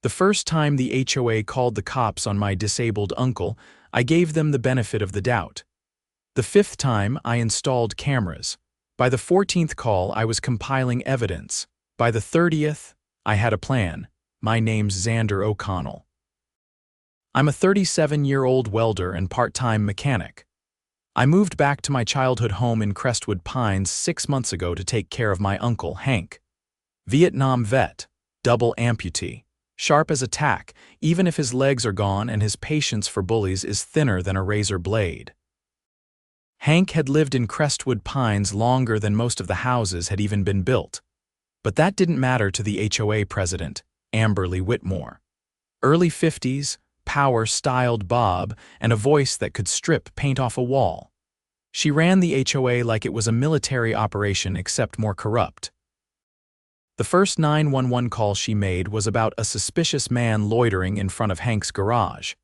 The first time the HOA called the cops on my disabled uncle, I gave them the benefit of the doubt. The fifth time, I installed cameras. By the 14th call, I was compiling evidence. By the 30th, I had a plan. My name's Xander O'Connell. I'm a 37-year-old welder and part-time mechanic. I moved back to my childhood home in Crestwood Pines 6 months ago to take care of my uncle, Hank. Vietnam vet, double amputee, sharp as a tack, even if his legs are gone, and his patience for bullies is thinner than a razor blade. Hank had lived in Crestwood Pines longer than most of the houses had even been built. But that didn't matter to the HOA president, Amberly Whitmore. Early 50s, power-styled bob, and a voice that could strip paint off a wall. She ran the HOA like it was a military operation except more corrupt. The first 911 call she made was about a suspicious man loitering in front of Hank's garage.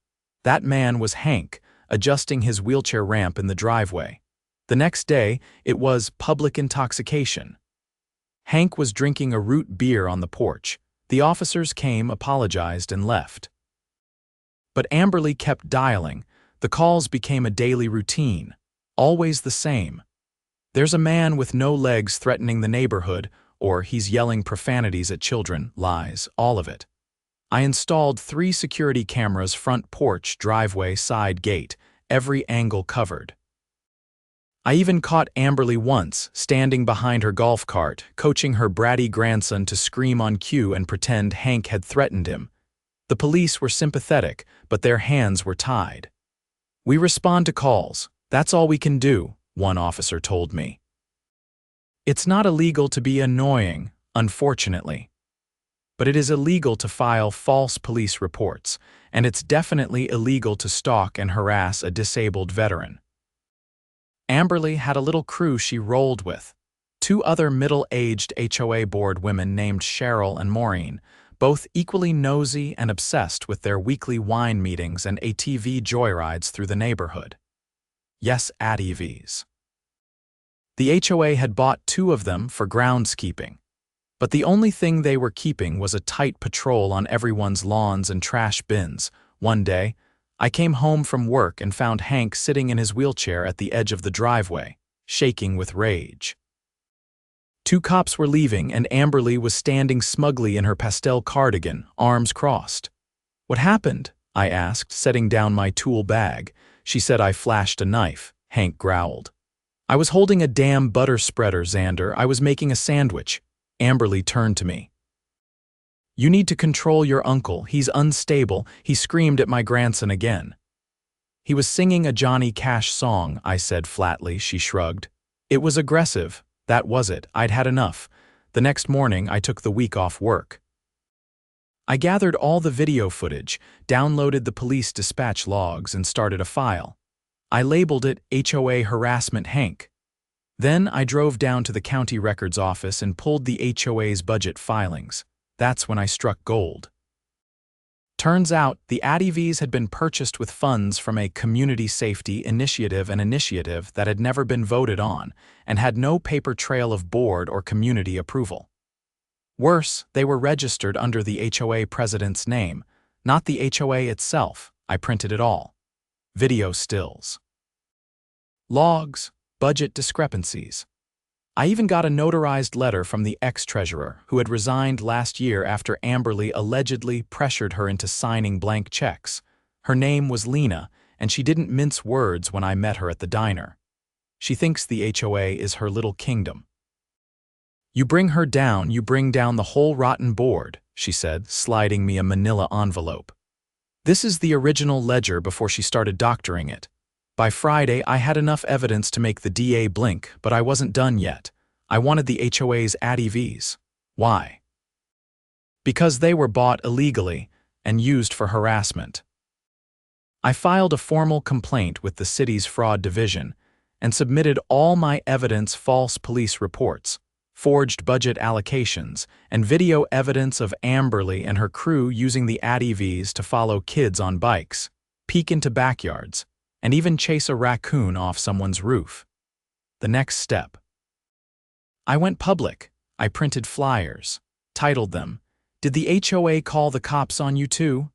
That man was Hank, adjusting his wheelchair ramp in the driveway. The next day, it was public intoxication. Hank was drinking a root beer on the porch. The officers came, apologized, and left. But Amberly kept dialing. The calls became a daily routine, always the same. There's a man with no legs threatening the neighborhood, or he's yelling profanities at children, lies, all of it. I installed 3 security cameras, front porch, driveway, side gate, every angle covered. I even caught Amberly once, standing behind her golf cart, coaching her bratty grandson to scream on cue and pretend Hank had threatened him. The police were sympathetic, but their hands were tied. "We respond to calls. That's all we can do," one officer told me. It's not illegal to be annoying, unfortunately. But it is illegal to file false police reports, and it's definitely illegal to stalk and harass a disabled veteran. Amberly had a little crew she rolled with. 2 other middle-aged HOA board women named Cheryl and Maureen, both equally nosy and obsessed with their weekly wine meetings and ATV joyrides through the neighborhood. Yes, ATVs. The HOA had bought 2 of them for groundskeeping. But the only thing they were keeping was a tight patrol on everyone's lawns and trash bins. One day, I came home from work and found Hank sitting in his wheelchair at the edge of the driveway, shaking with rage. 2 cops were leaving, and Amberly was standing smugly in her pastel cardigan, arms crossed. "What happened?" I asked, setting down my tool bag. She said I flashed a knife. Hank growled. "I was holding a damn butter spreader, Xander. I was making a sandwich." Amberly turned to me. "You need to control your uncle. He's unstable." He screamed at my grandson again. "He was singing a Johnny Cash song," I said flatly. She shrugged. "It was aggressive. That was it. I'd had enough." The next morning, I took the week off work. I gathered all the video footage, downloaded the police dispatch logs, and started a file. I labeled it HOA Harassment Hank. Then I drove down to the county records office and pulled the HOA's budget filings. That's when I struck gold. Turns out, the ATVs had been purchased with funds from a community safety initiative, an initiative that had never been voted on and had no paper trail of board or community approval. Worse, they were registered under the HOA president's name, not the HOA itself. I printed it all. Video stills. Logs, budget discrepancies. I even got a notarized letter from the ex-treasurer who had resigned last year after Amberly allegedly pressured her into signing blank checks. Her name was Lena, and she didn't mince words when I met her at the diner. She thinks the HOA is her little kingdom. "You bring her down, you bring down the whole rotten board," she said, sliding me a manila envelope. This is the original ledger before she started doctoring it. By Friday, I had enough evidence to make the DA blink, but I wasn't done yet. I wanted the HOA's ATVs. Why? Because they were bought illegally and used for harassment. I filed a formal complaint with the city's fraud division and submitted all my evidence, false police reports, forged budget allocations, and video evidence of Amberly and her crew using the ATVs to follow kids on bikes, peek into backyards, and even chase a raccoon off someone's roof. The next step. I went public. I printed flyers, titled them, Did the HOA call the cops on you too?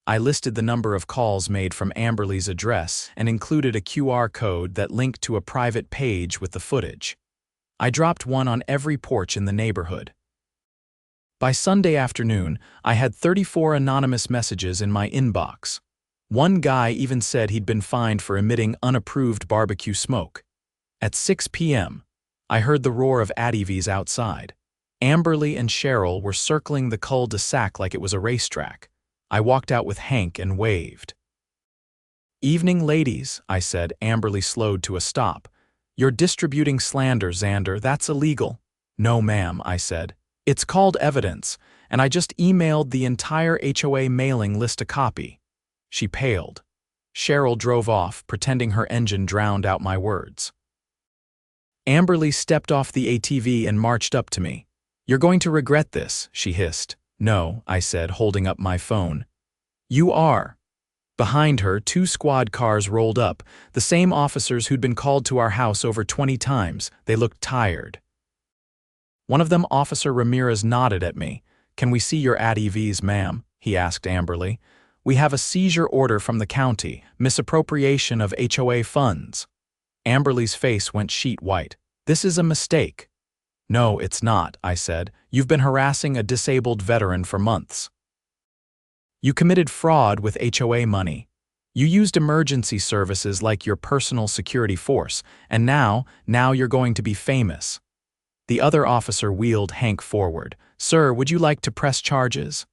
I listed the number of calls made from Amberly's address and included a QR code that linked to a private page with the footage. I dropped one on every porch in the neighborhood. By Sunday afternoon, I had 34 anonymous messages in my inbox. One guy even said he'd been fined for emitting unapproved barbecue smoke. At 6 p.m., I heard the roar of ATVs outside. Amberly and Cheryl were circling the cul-de-sac like it was a racetrack. I walked out with Hank and waved. "Evening, ladies," I said. Amberly slowed to a stop. "You're distributing slander, Xander. That's illegal." "No, ma'am," I said. "It's called evidence, and I just emailed the entire HOA mailing list a copy." She paled. Cheryl drove off, pretending her engine drowned out my words. Amberly stepped off the ATV and marched up to me. "You're going to regret this," she hissed. "No," I said, holding up my phone. "You are." Behind her, 2 squad cars rolled up, the same officers who'd been called to our house over 20 times. They looked tired. One of them, Officer Ramirez, nodded at me. "Can we see your ATVs, ma'am?" he asked Amberly. "We have a seizure order from the county, misappropriation of HOA funds." Amberly's face went sheet white. "This is a mistake." "No, it's not," I said. "You've been harassing a disabled veteran for months. You committed fraud with HOA money. You used emergency services like your personal security force, and now you're going to be famous." The other officer wheeled Hank forward. "Sir, would you like to press charges?"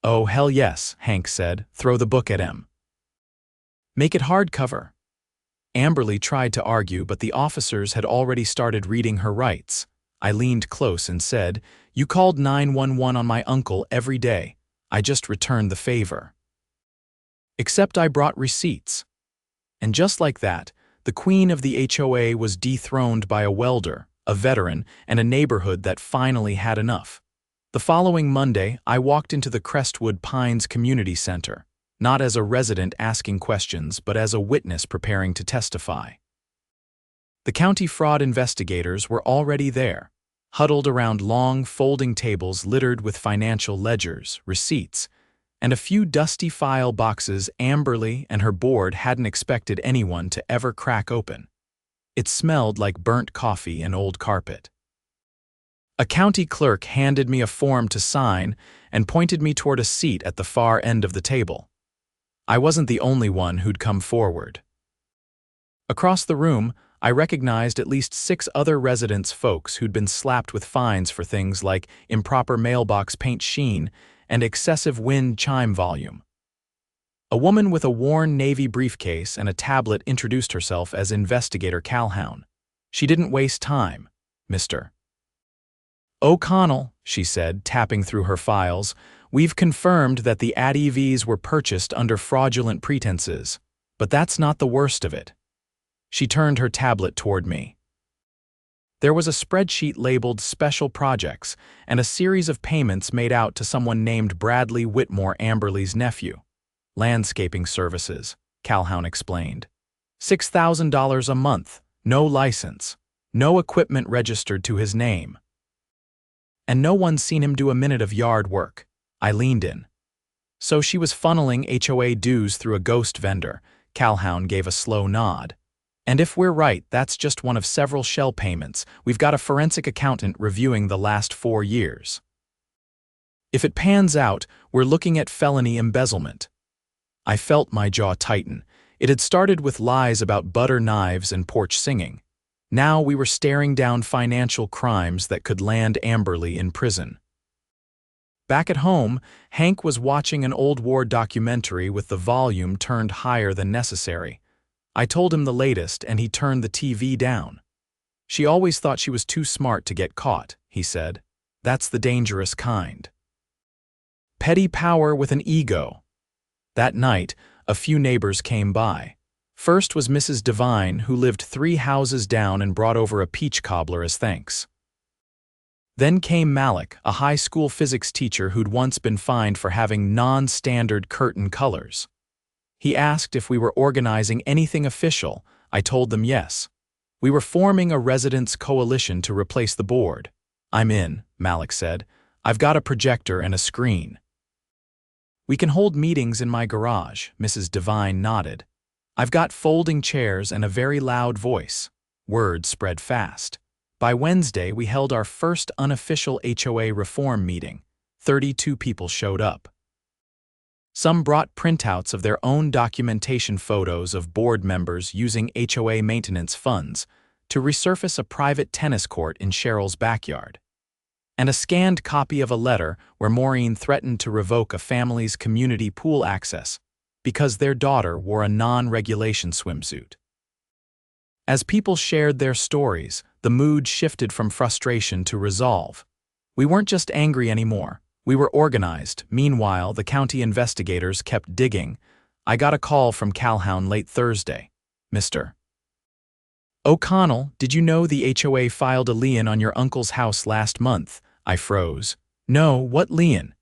"Oh, hell yes," Hank said. "Throw the book at him. Make it hardcover." Amberly tried to argue, but the officers had already started reading her rights. I leaned close and said, "You called 911 on my uncle every day. I just returned the favor. Except I brought receipts." And just like that, the queen of the HOA was dethroned by a welder, a veteran, and a neighborhood that finally had enough. The following Monday, I walked into the Crestwood Pines Community Center, not as a resident asking questions, but as a witness preparing to testify. The county fraud investigators were already there, huddled around long, folding tables littered with financial ledgers, receipts, and a few dusty file boxes Amberly and her board hadn't expected anyone to ever crack open. It smelled like burnt coffee and old carpet. A county clerk handed me a form to sign and pointed me toward a seat at the far end of the table. I wasn't the only one who'd come forward. Across the room, I recognized at least 6 other residents' folks who'd been slapped with fines for things like improper mailbox paint sheen and excessive wind chime volume. A woman with a worn navy briefcase and a tablet introduced herself as Investigator Calhoun. She didn't waste time. "Mr. O'Connell," she said, tapping through her files, "we've confirmed that the ATVs were purchased under fraudulent pretenses, but that's not the worst of it." She turned her tablet toward me. There was a spreadsheet labeled Special Projects and a series of payments made out to someone named Bradley Whitmore, Amberly's nephew. "Landscaping services," Calhoun explained. $6,000 a month, no license, no equipment registered to his name. And no one's seen him do a minute of yard work. I leaned in. "So she was funneling HOA dues through a ghost vendor." Calhoun gave a slow nod. "And if we're right, that's just one of several shell payments. We've got a forensic accountant reviewing the last 4 years. If it pans out, we're looking at felony embezzlement." I felt my jaw tighten. It had started with lies about butter knives and porch singing. Now we were staring down financial crimes that could land Amberly in prison. Back at home, Hank was watching an old war documentary with the volume turned higher than necessary. I told him the latest, and he turned the TV down. "She always thought she was too smart to get caught," he said. "That's the dangerous kind. Petty power with an ego." That night, a few neighbors came by. First was Mrs. Devine, who lived 3 houses down and brought over a peach cobbler as thanks. Then came Malik, a high school physics teacher who'd once been fined for having non-standard curtain colors. He asked if we were organizing anything official. I told them yes. We were forming a residents' coalition to replace the board. "I'm in," Malik said. I've got a projector and a screen. We can hold meetings in my garage, Mrs. Devine nodded. I've got folding chairs and a very loud voice. Word spread fast. By Wednesday, we held our first unofficial HOA reform meeting. 32 people showed up. Some brought printouts of their own documentation photos of board members using HOA maintenance funds to resurface a private tennis court in Cheryl's backyard, and a scanned copy of a letter where Maureen threatened to revoke a family's community pool access because their daughter wore a non-regulation swimsuit. As people shared their stories, the mood shifted from frustration to resolve. We weren't just angry anymore. We were organized. Meanwhile, the county investigators kept digging. I got a call from Calhoun late Thursday. Mr. O'Connell, did you know the HOA filed a lien on your uncle's house last month? I froze. No, what lien?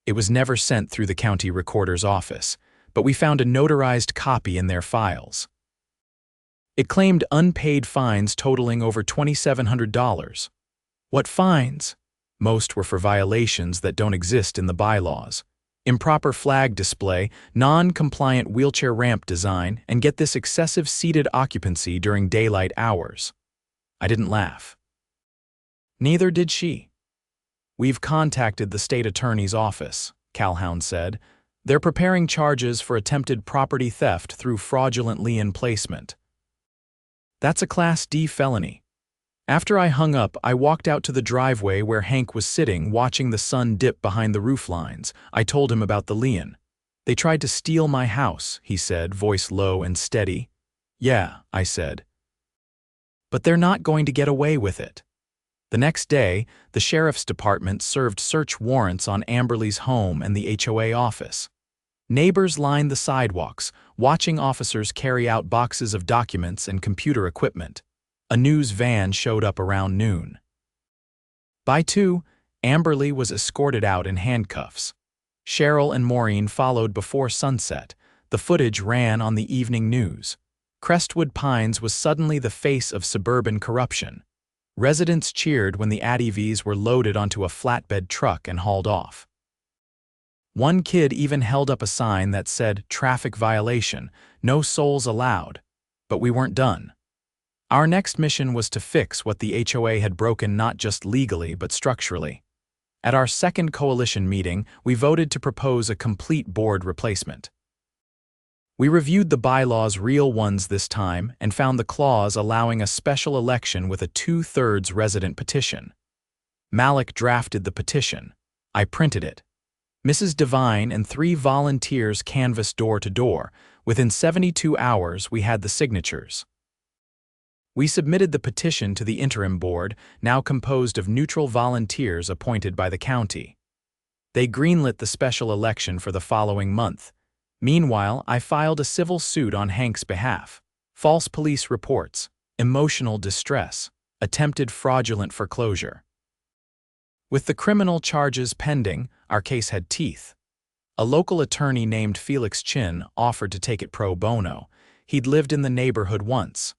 It was never sent through the county recorder's office, but we found a notarized copy in their files. It claimed unpaid fines totaling over $2,700. What fines? Most were for violations that don't exist in the bylaws. Improper flag display, non-compliant wheelchair ramp design, and get this, excessive seated occupancy during daylight hours. I didn't laugh. Neither did she. We've contacted the state attorney's office, Calhoun said. They're preparing charges for attempted property theft through fraudulent lien placement. That's a Class D felony. After I hung up, I walked out to the driveway where Hank was sitting, watching the sun dip behind the roof lines. I told him about the lien. They tried to steal my house, he said, voice low and steady. Yeah, I said. But they're not going to get away with it. The next day, the sheriff's department served search warrants on Amberly's home and the HOA office. Neighbors lined the sidewalks, watching officers carry out boxes of documents and computer equipment. A news van showed up around noon. By 2, Amberly was escorted out in handcuffs. Cheryl and Maureen followed before sunset. The footage ran on the evening news. Crestwood Pines was suddenly the face of suburban corruption. Residents cheered when the ATVs were loaded onto a flatbed truck and hauled off. One kid even held up a sign that said, "Traffic violation, no souls allowed." But we weren't done. Our next mission was to fix what the HOA had broken, not just legally but structurally. At our second coalition meeting, we voted to propose a complete board replacement. We reviewed the bylaws, real ones this time, and found the clause allowing a special election with a 2/3 resident petition. Malik drafted the petition. I printed it. Mrs. Devine and 3 volunteers canvassed door to door. Within 72 hours, we had the signatures. We submitted the petition to the interim board, now composed of neutral volunteers appointed by the county. They greenlit the special election for the following month. Meanwhile, I filed a civil suit on Hank's behalf. False police reports, emotional distress, attempted fraudulent foreclosure. With the criminal charges pending, our case had teeth. A local attorney named Felix Chin offered to take it pro bono. He'd lived in the neighborhood once.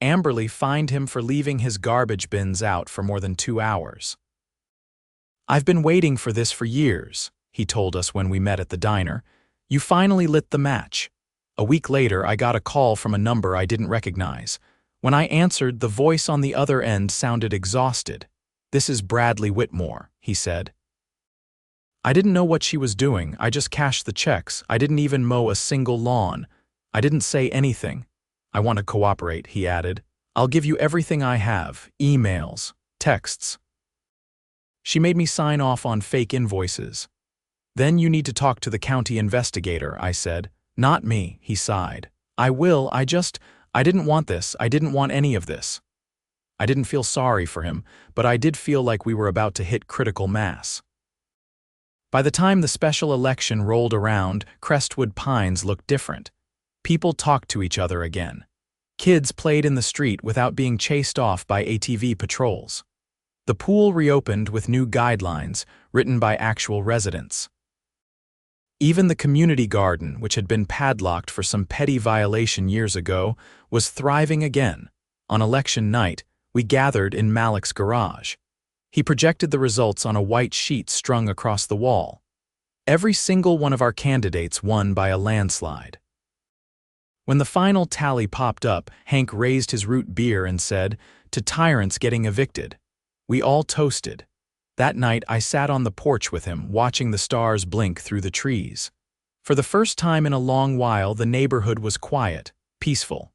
Amberly fined him for leaving his garbage bins out for more than 2 hours. "I've been waiting for this for years," he told us when we met at the diner. "You finally lit the match." A week later, I got a call from a number I didn't recognize. When I answered, the voice on the other end sounded exhausted. "This is Bradley Whitmore," he said. I didn't know what she was doing. I just cashed the checks. I didn't even mow a single lawn. I didn't say anything. "I want to cooperate," he added. "I'll give you everything I have, emails, texts." She made me sign off on fake invoices. "Then you need to talk to the county investigator," I said. "Not me," he sighed. "I will, I didn't want this. I didn't want any of this." I didn't feel sorry for him, but I did feel like we were about to hit critical mass. By the time the special election rolled around, Crestwood Pines looked different. People talked to each other again. Kids played in the street without being chased off by ATV patrols. The pool reopened with new guidelines written by actual residents. Even the community garden, which had been padlocked for some petty violation years ago, was thriving again. On election night, we gathered in Malik's garage. He projected the results on a white sheet strung across the wall. Every single one of our candidates won by a landslide. When the final tally popped up, Hank raised his root beer and said, "To tyrants getting evicted." We all toasted. That night I sat on the porch with him, watching the stars blink through the trees. For the first time in a long while, the neighborhood was quiet, peaceful.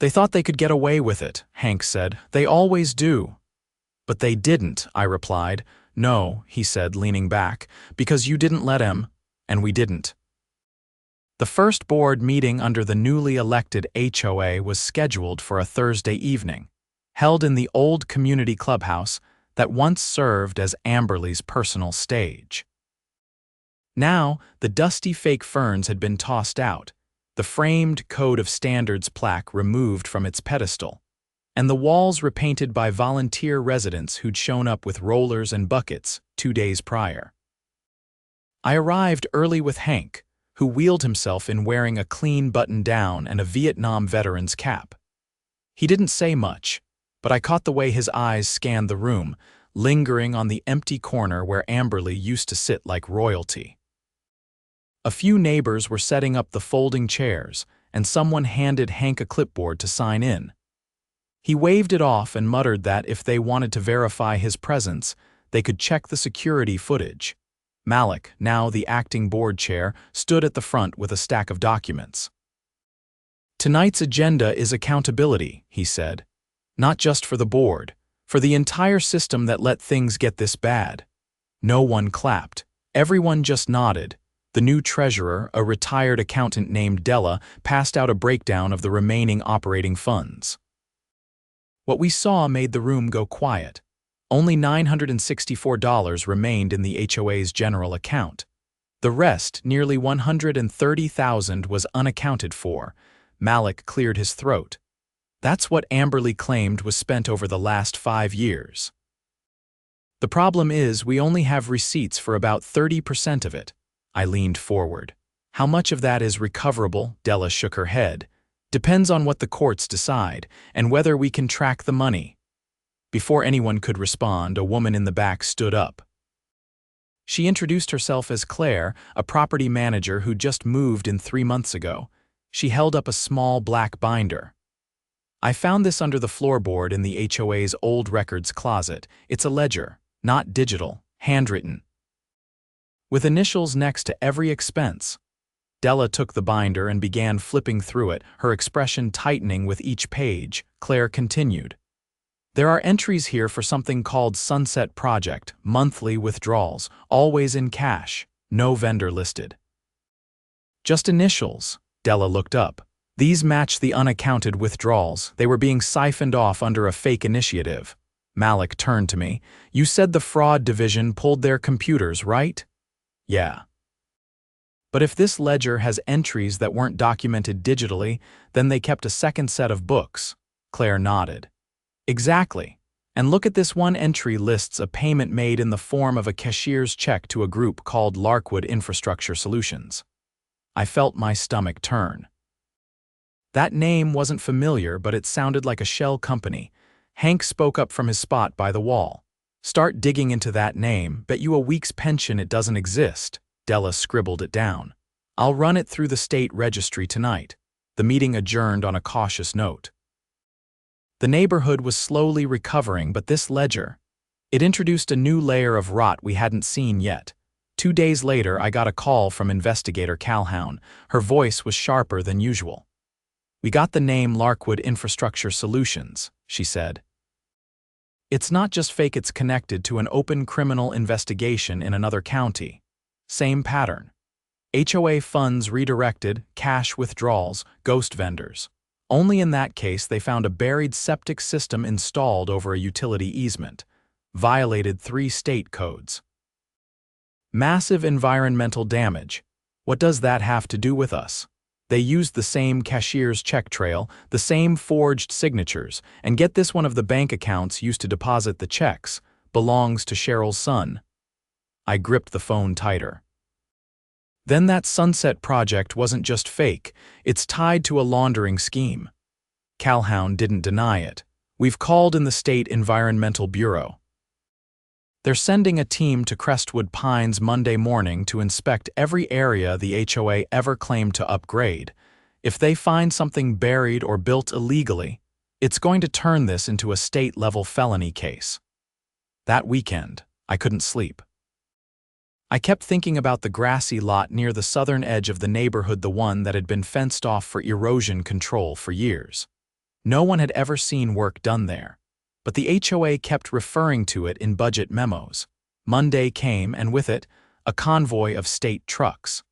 "They thought they could get away with it," Hank said. "They always do." "But they didn't," I replied. "No," he said, leaning back, "because you didn't let 'em, and we didn't." The first board meeting under the newly elected HOA was scheduled for a Thursday evening, held in the old community clubhouse that once served as Amberly's personal stage. Now, the dusty fake ferns had been tossed out, the framed Code of Standards plaque removed from its pedestal, and the walls repainted by volunteer residents who'd shown up with rollers and buckets 2 days prior. I arrived early with Hank, who wheeled himself in wearing a clean button-down and a Vietnam veteran's cap. He didn't say much, but I caught the way his eyes scanned the room, lingering on the empty corner where Amberly used to sit like royalty. A few neighbors were setting up the folding chairs, and someone handed Hank a clipboard to sign in. He waved it off and muttered that if they wanted to verify his presence, they could check the security footage. Malik, now the acting board chair, stood at the front with a stack of documents. "Tonight's agenda is accountability," he said. "Not just for the board, for the entire system that let things get this bad." No one clapped. Everyone just nodded. The new treasurer, a retired accountant named Della, passed out a breakdown of the remaining operating funds. What we saw made the room go quiet. Only $964 remained in the HOA's general account. The rest, nearly $130,000, was unaccounted for. Malik cleared his throat. That's what Amberly claimed was spent over the last 5 years. "The problem is we only have receipts for about 30% of it." I leaned forward. "How much of that is recoverable?" Della shook her head. "Depends on what the courts decide, and whether we can track the money." Before anyone could respond, a woman in the back stood up. She introduced herself as Claire, a property manager who just moved in 3 months ago. She held up a small black binder. "I found this under the floorboard in the HOA's old records closet. It's a ledger, not digital, handwritten, with initials next to every expense." Della took the binder and began flipping through it, her expression tightening with each page. Claire continued. "There are entries here for something called Sunset Project, monthly withdrawals, always in cash, no vendor listed." "Just initials." Della looked up. "These match the unaccounted withdrawals. They were being siphoned off under a fake initiative." Malik turned to me. "You said the fraud division pulled their computers, right?" "Yeah." "But if this ledger has entries that weren't documented digitally, then they kept a second set of books." Claire nodded. "Exactly. And look at this one entry lists a payment made in the form of a cashier's check to a group called Larkwood Infrastructure Solutions." I felt my stomach turn. That name wasn't familiar, but it sounded like a shell company. Hank spoke up from his spot by the wall. "Start digging into that name. Bet you a week's pension it doesn't exist." Della scribbled it down. "I'll run it through the state registry tonight." The meeting adjourned on a cautious note. The neighborhood was slowly recovering, but this ledger, it introduced a new layer of rot we hadn't seen yet. 2 days later, I got a call from investigator Calhoun. Her voice was sharper than usual. "We got the name Larkwood Infrastructure Solutions," she said. "It's not just fake, it's connected to an open criminal investigation in another county. Same pattern. HOA funds redirected, cash withdrawals, ghost vendors. Only in that case they found a buried septic system installed over a utility easement. Violated 3 state codes. Massive environmental damage. What does that have to do with us? They used the same cashier's check trail, the same forged signatures, and get this, one of the bank accounts used to deposit the checks belongs to Cheryl's son." I gripped the phone tighter. "Then that Sunset Project wasn't just fake, it's tied to a laundering scheme." Calhoun didn't deny it. "We've called in the State Environmental Bureau. They're sending a team to Crestwood Pines Monday morning to inspect every area the HOA ever claimed to upgrade. If they find something buried or built illegally, it's going to turn this into a state-level felony case. That weekend, I couldn't sleep. I kept thinking about the grassy lot near the southern edge of the neighborhood, the one that had been fenced off for erosion control for years. No one had ever seen work done there, but the HOA kept referring to it in budget memos. Monday came, and with it, a convoy of state trucks.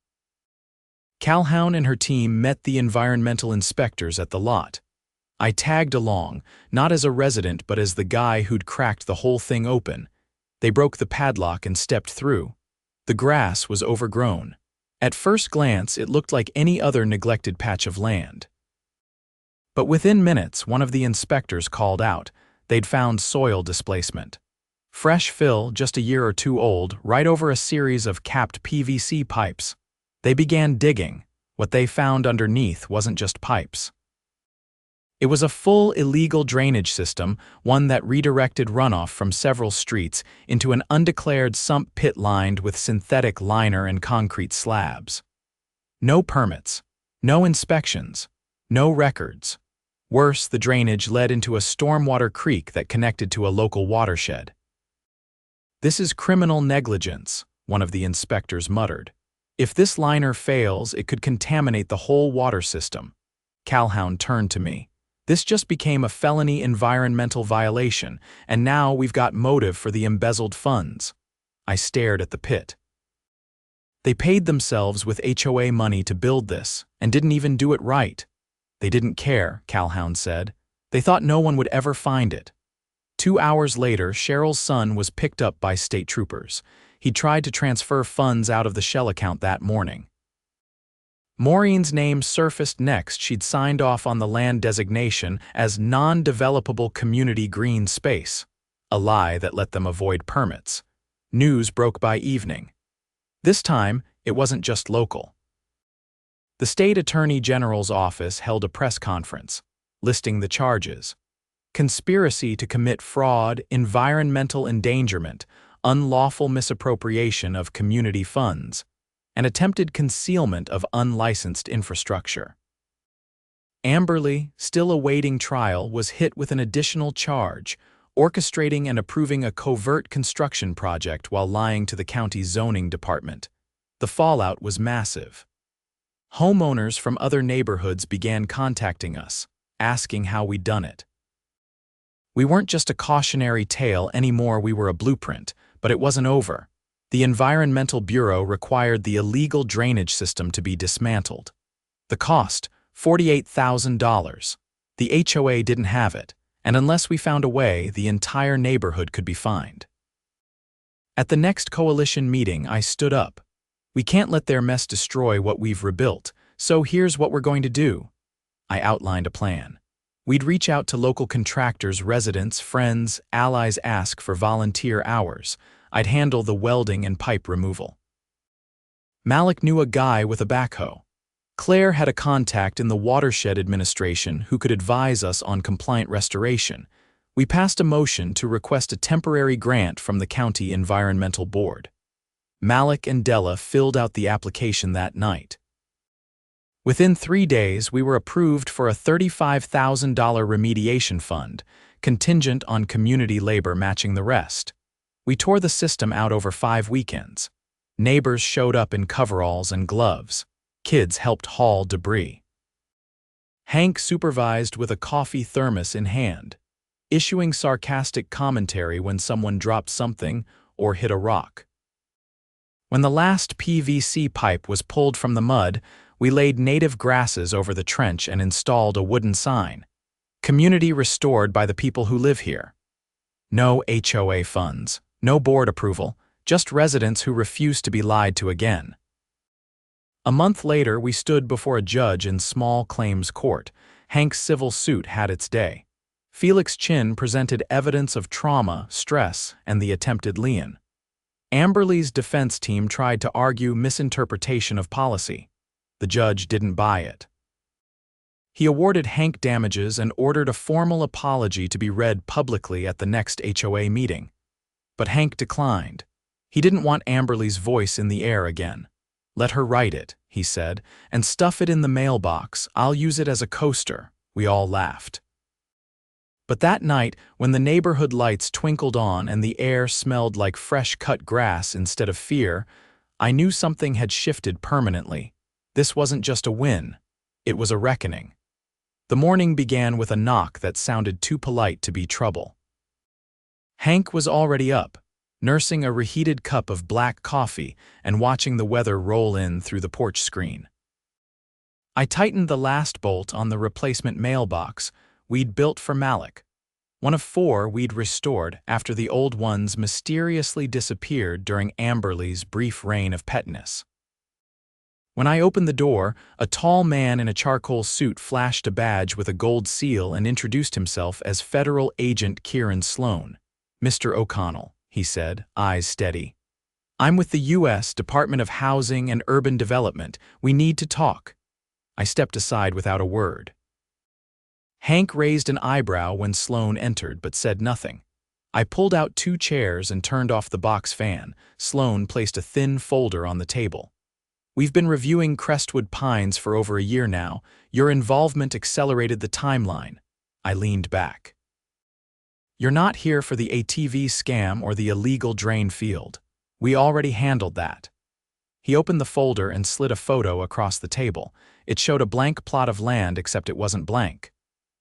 Calhoun and her team met the environmental inspectors at the lot. I tagged along, not as a resident but as the guy who'd cracked the whole thing open. They broke the padlock and stepped through. The grass was overgrown. At first glance, it looked like any other neglected patch of land. But within minutes, one of the inspectors called out. They'd found soil displacement. Fresh fill, just a year or two old, right over a series of capped PVC pipes. They began digging. What they found underneath wasn't just pipes. It was a full illegal drainage system, one that redirected runoff from several streets into an undeclared sump pit lined with synthetic liner and concrete slabs. No permits, no inspections, no records. Worse, the drainage led into a stormwater creek that connected to a local watershed. "This is criminal negligence," one of the inspectors muttered. "If this liner fails, it could contaminate the whole water system." Calhoun turned to me. "This just became a felony environmental violation, and now we've got motive for the embezzled funds." I stared at the pit. "They paid themselves with HOA money to build this, and didn't even do it right." "They didn't care," Calhoun said. "They thought no one would ever find it." 2 hours later, Cheryl's son was picked up by state troopers. He tried to transfer funds out of the shell account that morning. Maureen's name surfaced next. She'd signed off on the land designation as non-developable community green space, a lie that let them avoid permits. News broke by evening. This time, it wasn't just local. The state attorney general's office held a press conference, listing the charges: conspiracy to commit fraud, environmental endangerment, unlawful misappropriation of community funds, and attempted concealment of unlicensed infrastructure. Amberley, still awaiting trial, was hit with an additional charge: orchestrating and approving a covert construction project while lying to the county zoning department. The fallout was massive. Homeowners from other neighborhoods began contacting us, asking how we'd done it. We weren't just a cautionary tale anymore, we were a blueprint, but it wasn't over. The Environmental Bureau required the illegal drainage system to be dismantled. The cost, $48,000. The HOA didn't have it, and unless we found a way, the entire neighborhood could be fined. At the next coalition meeting, I stood up. "We can't let their mess destroy what we've rebuilt, so here's what we're going to do." I outlined a plan. We'd reach out to local contractors, residents, friends, allies, ask for volunteer hours. I'd handle the welding and pipe removal. Malik knew a guy with a backhoe. Claire had a contact in the Watershed Administration who could advise us on compliant restoration. We passed a motion to request a temporary grant from the County Environmental Board. Malik and Della filled out the application that night. Within 3 days, we were approved for a $35,000 remediation fund, contingent on community labor matching the rest. We tore the system out over 5 weekends. Neighbors showed up in coveralls and gloves. Kids helped haul debris. Hank supervised with a coffee thermos in hand, issuing sarcastic commentary when someone dropped something or hit a rock. When the last PVC pipe was pulled from the mud, we laid native grasses over the trench and installed a wooden sign: "Community restored by the people who live here." No HOA funds, no board approval, just residents who refused to be lied to again. A month later, we stood before a judge in small claims court. Hank's civil suit had its day. Felix Chin presented evidence of trauma, stress, and the attempted lien. Amberley's defense team tried to argue misinterpretation of policy. The judge didn't buy it. He awarded Hank damages and ordered a formal apology to be read publicly at the next HOA meeting. But Hank declined. He didn't want Amberly's voice in the air again. "Let her write it," he said, "and stuff it in the mailbox. I'll use it as a coaster." We all laughed. But that night, when the neighborhood lights twinkled on and the air smelled like fresh-cut grass instead of fear, I knew something had shifted permanently. This wasn't just a win. It was a reckoning. The morning began with a knock that sounded too polite to be trouble. Hank was already up, nursing a reheated cup of black coffee and watching the weather roll in through the porch screen. I tightened the last bolt on the replacement mailbox we'd built for Malik, one of 4 we'd restored after the old ones mysteriously disappeared during Amberly's brief reign of petness. When I opened the door, a tall man in a charcoal suit flashed a badge with a gold seal and introduced himself as Federal Agent Kieran Sloan. "Mr. O'Connell," he said, eyes steady. "I'm with the U.S. Department of Housing and Urban Development. We need to talk." I stepped aside without a word. Hank raised an eyebrow when Sloan entered but said nothing. I pulled out 2 chairs and turned off the box fan. Sloan placed a thin folder on the table. "We've been reviewing Crestwood Pines for over a year now. Your involvement accelerated the timeline." I leaned back. "You're not here for the ATV scam or the illegal drain field. We already handled that." He opened the folder and slid a photo across the table. It showed a blank plot of land, except it wasn't blank.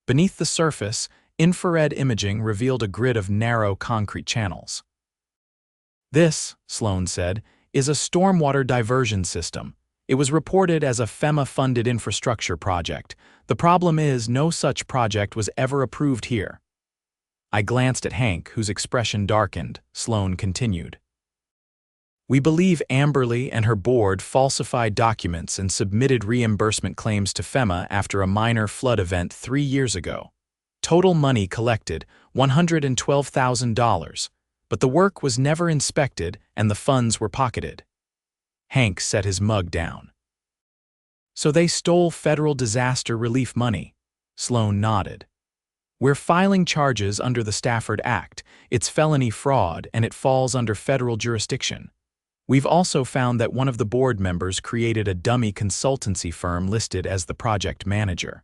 Beneath the surface, infrared imaging revealed a grid of narrow concrete channels. "This," Sloan said, "is a stormwater diversion system. It was reported as a FEMA-funded infrastructure project. The problem is no such project was ever approved here." I glanced at Hank, whose expression darkened. Sloan continued. "We believe Amberly and her board falsified documents and submitted reimbursement claims to FEMA after a minor flood event 3 years ago. Total money collected, $112,000, but the work was never inspected and the funds were pocketed." Hank set his mug down. "So they stole federal disaster relief money?" Sloan nodded. "We're filing charges under the Stafford Act. It's felony fraud and it falls under federal jurisdiction. We've also found that one of the board members created a dummy consultancy firm listed as the project manager.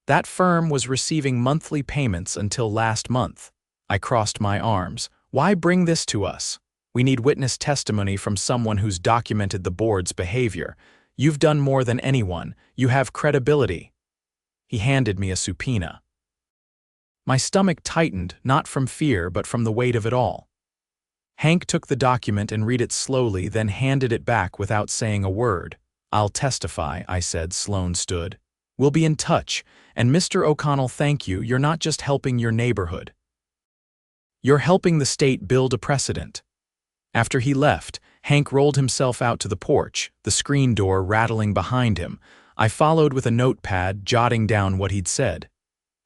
That firm was receiving monthly payments until last month." I crossed my arms. "Why bring this to us? We need witness testimony from someone who's documented the board's behavior. You've done more than anyone. You have credibility." He handed me a subpoena. My stomach tightened, not from fear but from the weight of it all. Hank took the document and read it slowly, then handed it back without saying a word. "I'll testify," I said. Sloan stood. "We'll be in touch. And Mr. O'Connell, thank you. You're not just helping your neighborhood. You're helping the state build a precedent." After he left, Hank rolled himself out to the porch, the screen door rattling behind him. I followed with a notepad, jotting down what he'd said.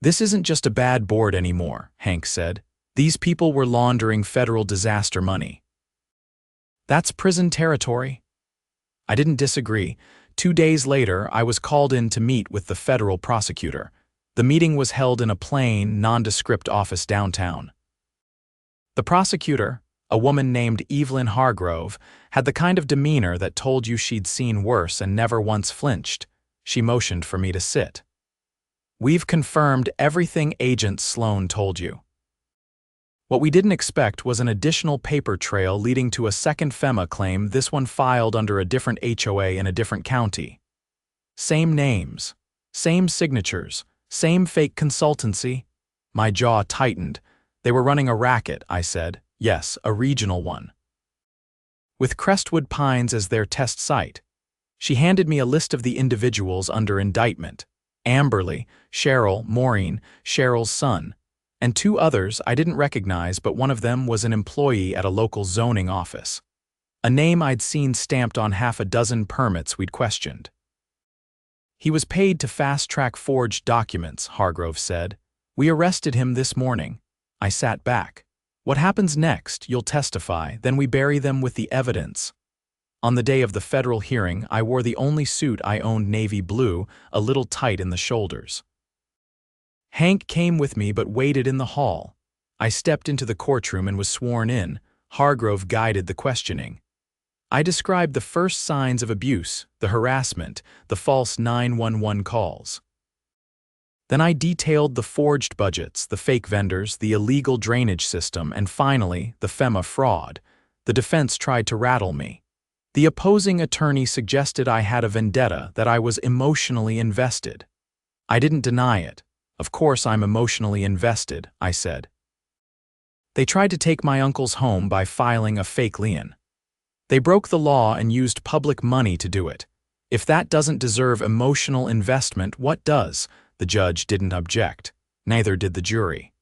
"This isn't just a bad board anymore," Hank said. "These people were laundering federal disaster money." "That's prison territory." I didn't disagree. 2 days later, I was called in to meet with the federal prosecutor. The meeting was held in a plain, nondescript office downtown. The prosecutor, a woman named Evelyn Hargrove, had the kind of demeanor that told you she'd seen worse and never once flinched. She motioned for me to sit. "We've confirmed everything Agent Sloan told you." What we didn't expect was an additional paper trail leading to a second FEMA claim, this one filed under a different HOA in a different county. Same names, same signatures, same fake consultancy. My jaw tightened. "They were running a racket," I said. "Yes, a regional one, with Crestwood Pines as their test site." She handed me a list of the individuals under indictment. Amberly, Cheryl, Maureen, Cheryl's son, and 2 others I didn't recognize, but one of them was an employee at a local zoning office. A name I'd seen stamped on half a dozen permits we'd questioned. "He was paid to fast-track forged documents," Hargrove said. "We arrested him this morning." I sat back. "What happens next? You'll testify, then we bury them with the evidence." On the day of the federal hearing, I wore the only suit I owned, navy blue, a little tight in the shoulders. Hank came with me but waited in the hall. I stepped into the courtroom and was sworn in. Hargrove guided the questioning. I described the first signs of abuse, the harassment, the false 911 calls. Then I detailed the forged budgets, the fake vendors, the illegal drainage system, and finally, the FEMA fraud. The defense tried to rattle me. The opposing attorney suggested I had a vendetta, that I was emotionally invested. I didn't deny it. Of course I'm emotionally invested, I said. They tried to take my uncle's home by filing a fake lien. They broke the law and used public money to do it. If that doesn't deserve emotional investment, what does? The judge didn't object. Neither did the jury.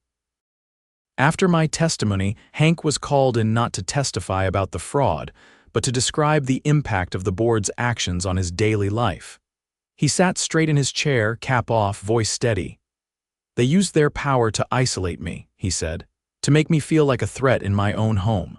After my testimony, Hank was called in not to testify about the fraud, but to describe the impact of the board's actions on his daily life. He sat straight in his chair, cap off, voice steady. They used their power to isolate me, he said, to make me feel like a threat in my own home.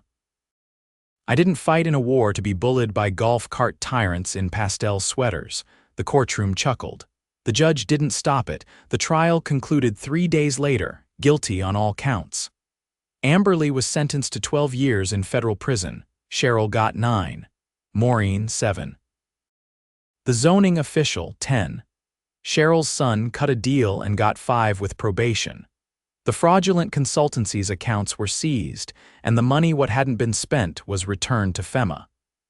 I didn't fight in a war to be bullied by golf cart tyrants in pastel sweaters. The courtroom chuckled. The judge didn't stop it. The trial concluded 3 days later, guilty on all counts. Amberly was sentenced to 12 years in federal prison. Cheryl got 9. Maureen, 7. The zoning official, 10. Cheryl's son cut a deal and got 5 with probation. The fraudulent consultancy's accounts were seized, and the money what hadn't been spent was returned to FEMA.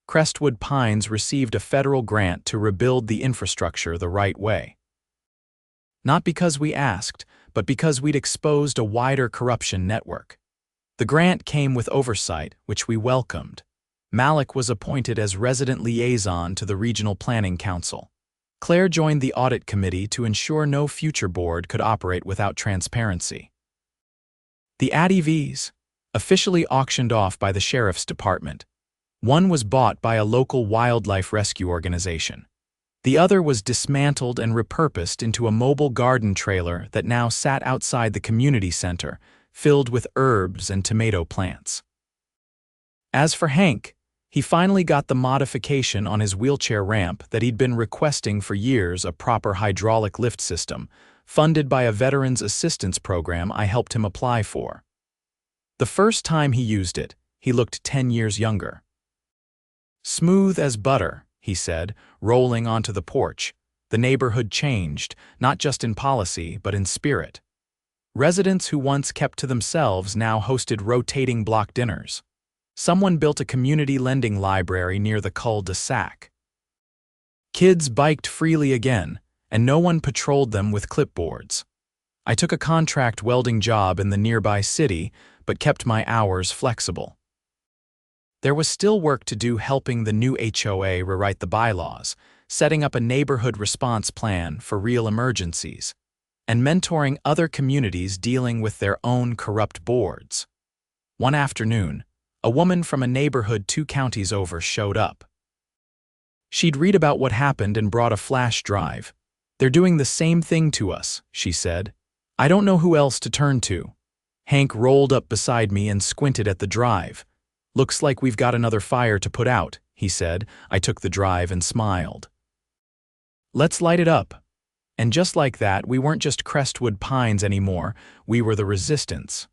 Crestwood Pines received a federal grant to rebuild the infrastructure the right way. Not because we asked, but because we'd exposed a wider corruption network. The grant came with oversight, which we welcomed. Malik was appointed as resident liaison to the Regional Planning Council. Claire joined the audit committee to ensure no future board could operate without transparency. The ATVs, officially auctioned off by the Sheriff's Department. One was bought by a local wildlife rescue organization. The other was dismantled and repurposed into a mobile garden trailer that now sat outside the community center, filled with herbs and tomato plants. As for Hank, he finally got the modification on his wheelchair ramp that he'd been requesting for years, a proper hydraulic lift system, funded by a Veterans Assistance Program I helped him apply for. The first time he used it, he looked 10 years younger. Smooth as butter, he said, rolling onto the porch. The neighborhood changed, not just in policy, but in spirit. Residents who once kept to themselves now hosted rotating block dinners. Someone built a community lending library near the cul-de-sac. Kids biked freely again, and no one patrolled them with clipboards. I took a contract welding job in the nearby city, but kept my hours flexible. There was still work to do helping the new HOA rewrite the bylaws, setting up a neighborhood response plan for real emergencies, and mentoring other communities dealing with their own corrupt boards. One afternoon, a woman from a neighborhood 2 counties over showed up. She'd read about what happened and brought a flash drive. "They're doing the same thing to us," she said. "I don't know who else to turn to." Hank rolled up beside me and squinted at the drive. "Looks like we've got another fire to put out," he said. I took the drive and smiled. "Let's light it up." And just like that, we weren't just Crestwood Pines anymore, we were the resistance.